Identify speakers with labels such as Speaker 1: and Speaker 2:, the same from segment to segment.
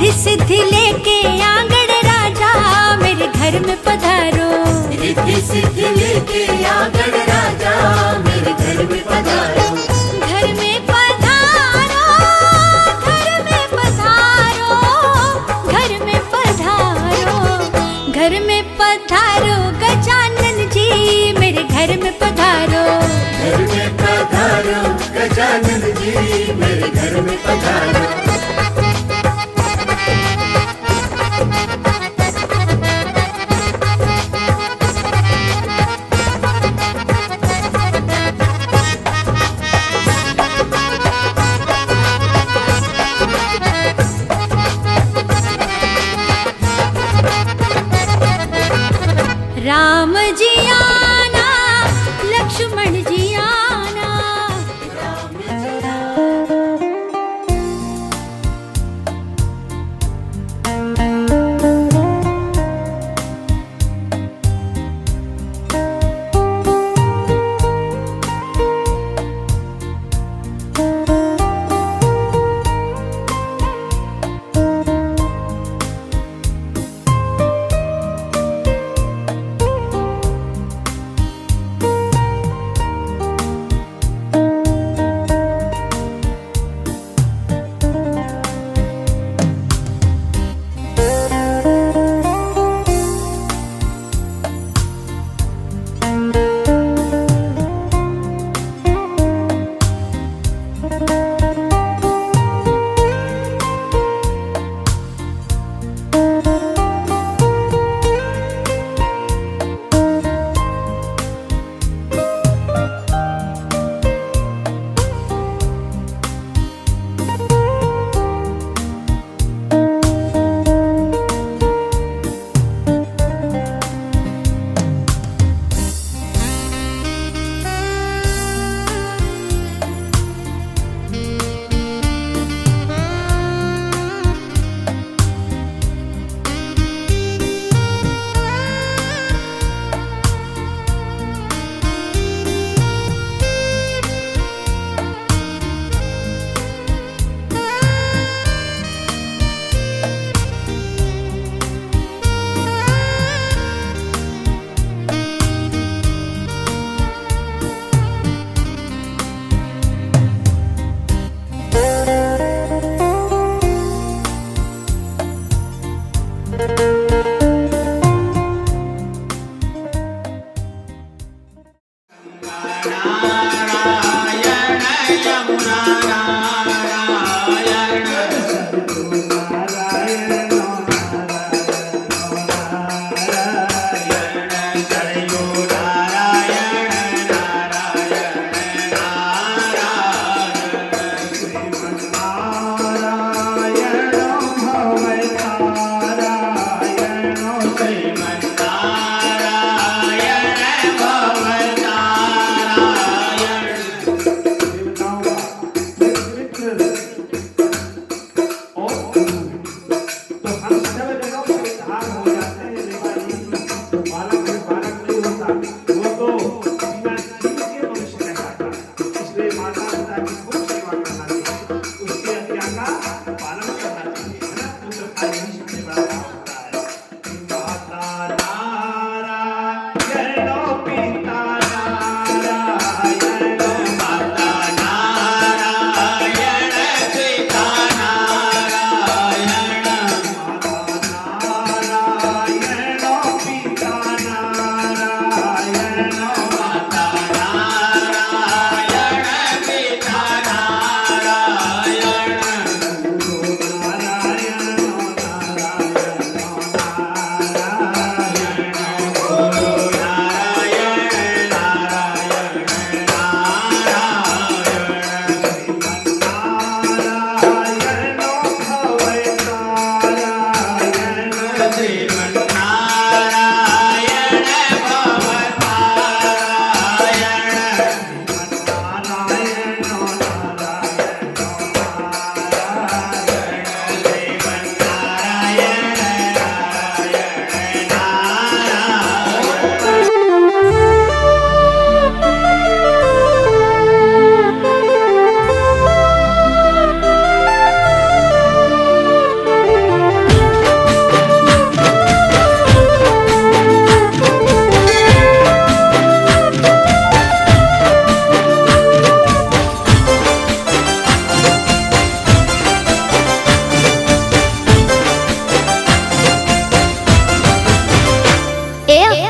Speaker 1: रिद्धि सिद्धि लेके आंगण राजा मेरे घर में पधारो।
Speaker 2: रिद्धि सिद्धि लेके आंगण राजा मेरे घर में पधारो।
Speaker 1: घर में पधारो, घर में पधारो, घर में पधारो, घर में पधारो गजानन जी मेरे घर में पधारो।
Speaker 2: घर में पधारो गजानन जी मेरे घर में पधारो।
Speaker 1: राम जी आना, लक्ष्मण जी आना,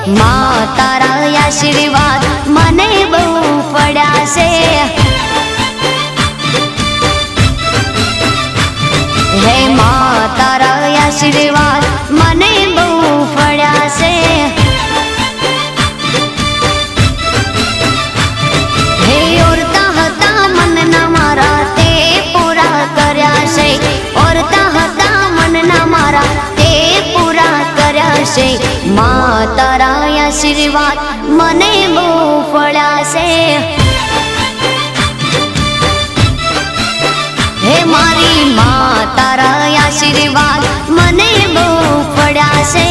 Speaker 3: માં તારા આશીર્વાદ મને બહુ પડ્યા છે. હે માં તારા આશીર્વાદ મને બહુ પડ્યા છે. હે ઓરતા હતા મનના મારા તે પૂરા કર્યા છે. ઓરતા હતા મનના મારા તે પૂરા કર્યા છે. માં તારા આશીર્વાદ મને બહુ પડ્યા છે. હે મારી માં તારા આશીર્વાદ મને બહુ પડ્યા છે.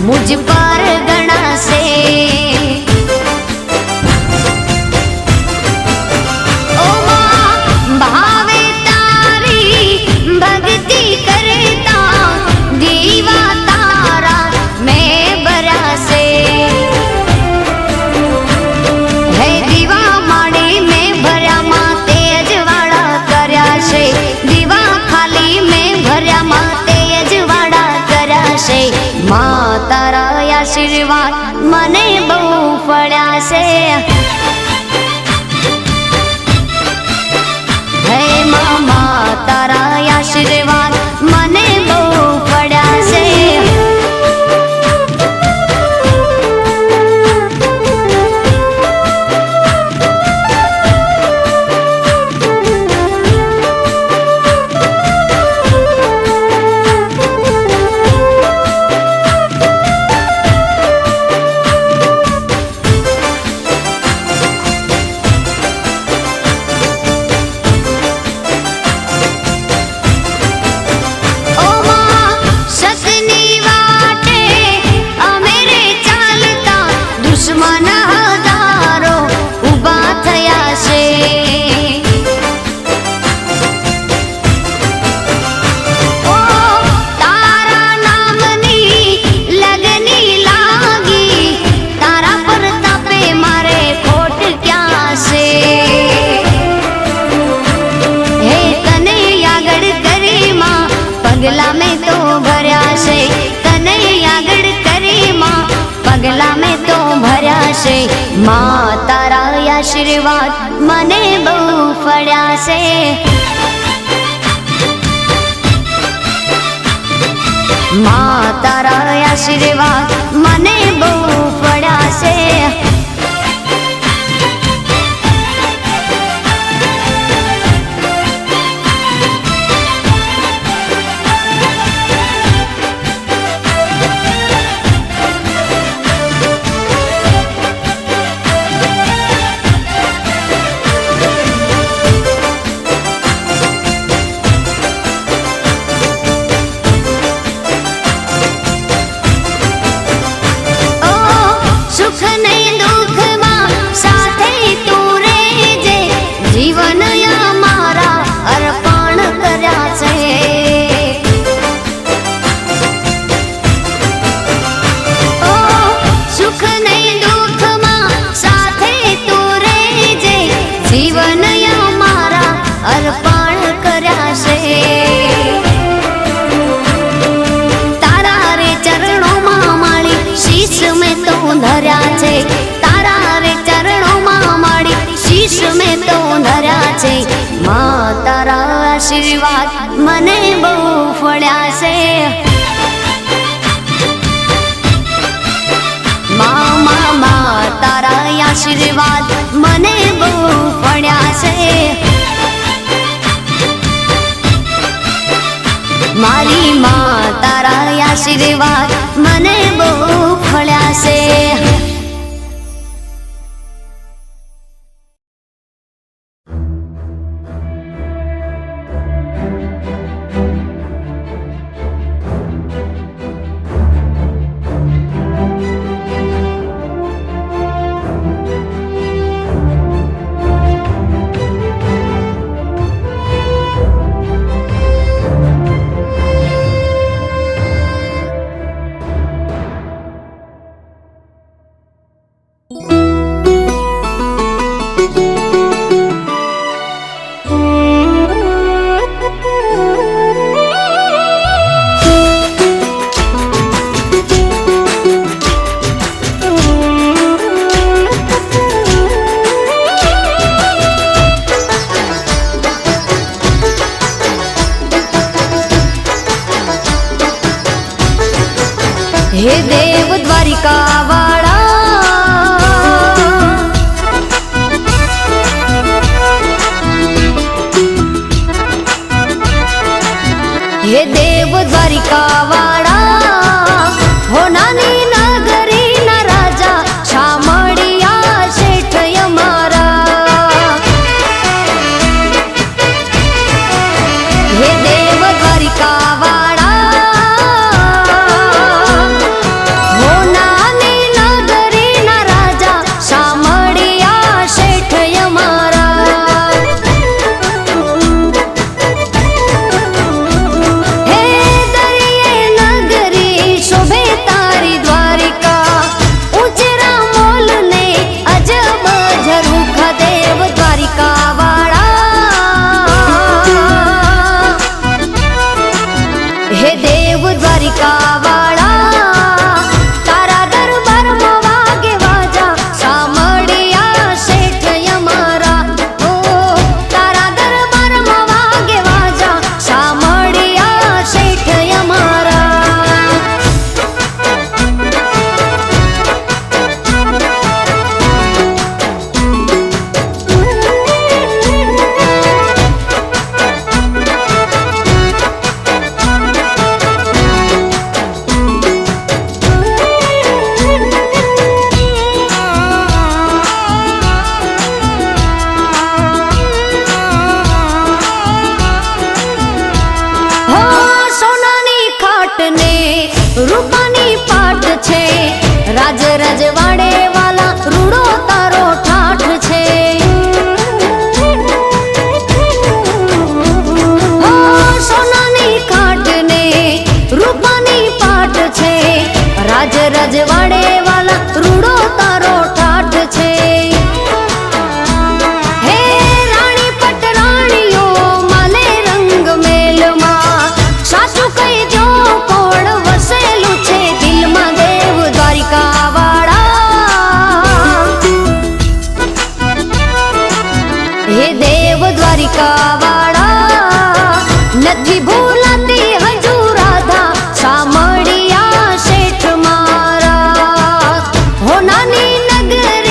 Speaker 3: मुझ पर गणा से ओ मां भावे तारी भक्ति करता दीवा तारा मैं बरा से. है दीवा माड़ी में भर्या मां तेज वाड़ा कर्या से. दीवा खाली में भर्या मां तेज वाड़ा कर्या से. मां तारा आशीर्वाद મને બહુ પડ્યા છે. હે મામા તારા આશીર્વાદ મને બહુ પડ્યા છે. દુશ્મન હજારો ઊભા થયા છે. ઓ તારા નામની લગની લાગી. તારા પ્રતાપે મારે ખોટ ક્યાં છે. હે તને આગળ કરી માં પગલા મેં તો ભર્યા છે. તને આગળ કરી માં પગલા મેં તો ભર્યા છે. માં તારા આશીર્વાદ મને બહુ પડ્યા છે. માં તારા આશીર્વાદ મને બહુ પડ્યા છે. આશીર્વાદ મને બહુ ફળ્યા છે. મા તારા આશીર્વાદ મને બહુ ફળ્યા છે. મારી માં તારા આશીર્વાદ મને બહુ ફળ્યા છે. હે દેવ દ્વારિકા વાળા, હે દેવ દ્વારિકા વાળા, હો નાની નગરી ના રાજા શામળિયા શેઠ અમારા. હે દેવ દ્વારિકા વાળા, હો નાની નગરી ના રાજા શામળિયા શેઠ અમારા. હે દરિયે નગરી શોભે તારી દ્વારિકા, ઉચરા મોલ ને અજબ ઝરૂખા દેવ દ્વારિકા વાળા. હે દેવ દ્વારિકા વાળા, તારા દરબારમાં વાગે વાજા શામળિયા શેઠ અમારા. ઓ તારા દરબારમાં વાગે વાજા શામળિયા શેઠ અમારા. હો સોનાની ખાટ ને રૂપાની પાટ છે, રાજ રજવાડે વાલા રૂડો તારો ઠાઠ છે. હો સોનાની ખાટ ને રૂપાની પાટ છે, રાજ રજવાડે વાલા રૂડો તારો ઠાઠ છે. હે રાણી પટરાણીઓ માલે રંગ મેલમાં, સાચું કહી જો કોણ વસેલું છે દિલમાં દેવ દ્વારિકા વાળા. હે દેવ દ્વારિકા વાળા, નથી ભૂલાતી હજુ રાધા શામળિયા શેઠ મારા. હો નાની નગર